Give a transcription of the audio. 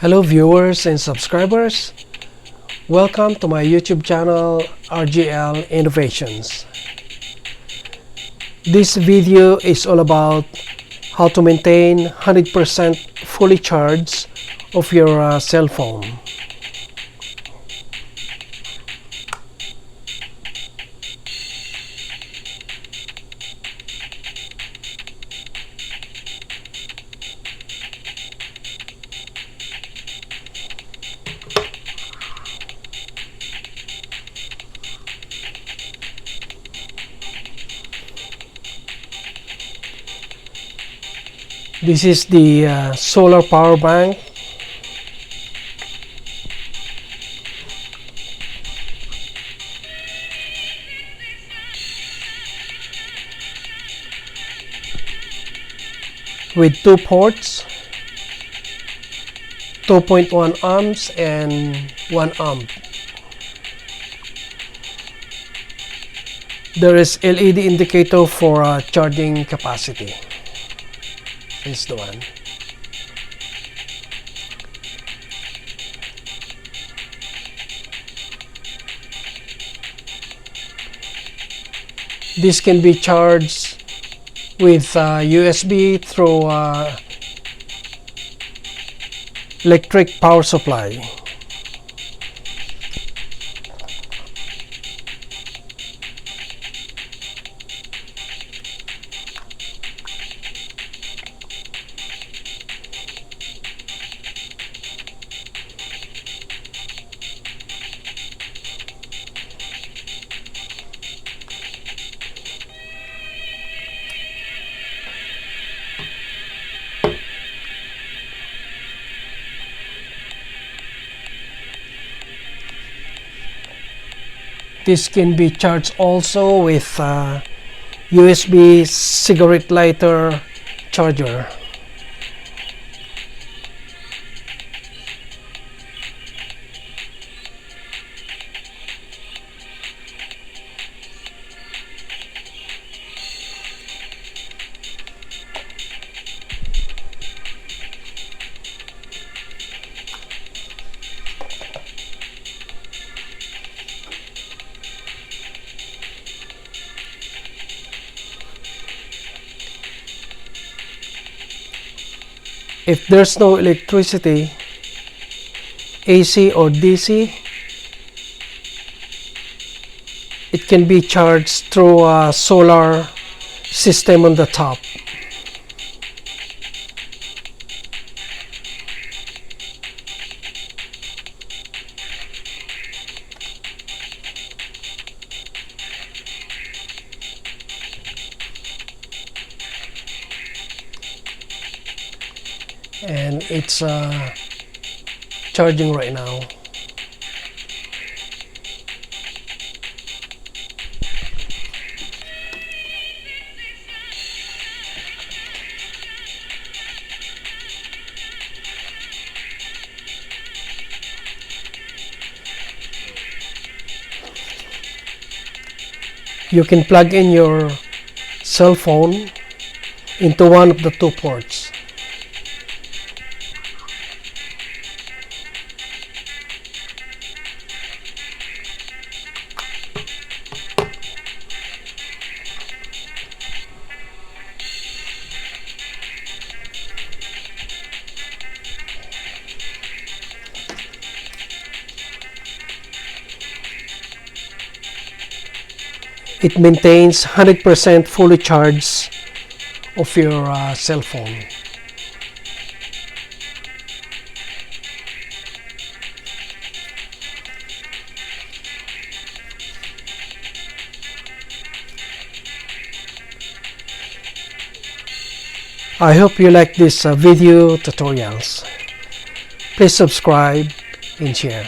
Hello viewers and subscribers, welcome to my YouTube channel RGL Innovations. This video is all about how to maintain 100% fully charged of your cell phone. This is the solar power bank. With two ports, 2.1 amps and 1 amp. There is LED indicator for charging capacity. This is the one. This can be charged with USB through electric power supply. This can be charged also with USB cigarette lighter charger. If there's no electricity, AC or DC, it can be charged through a solar system on the top. And it's charging right now. You can plug in your cell phone into one of the two ports. It maintains 100% fully charged of your cell phone. I hope you like this video tutorials. Please subscribe and share.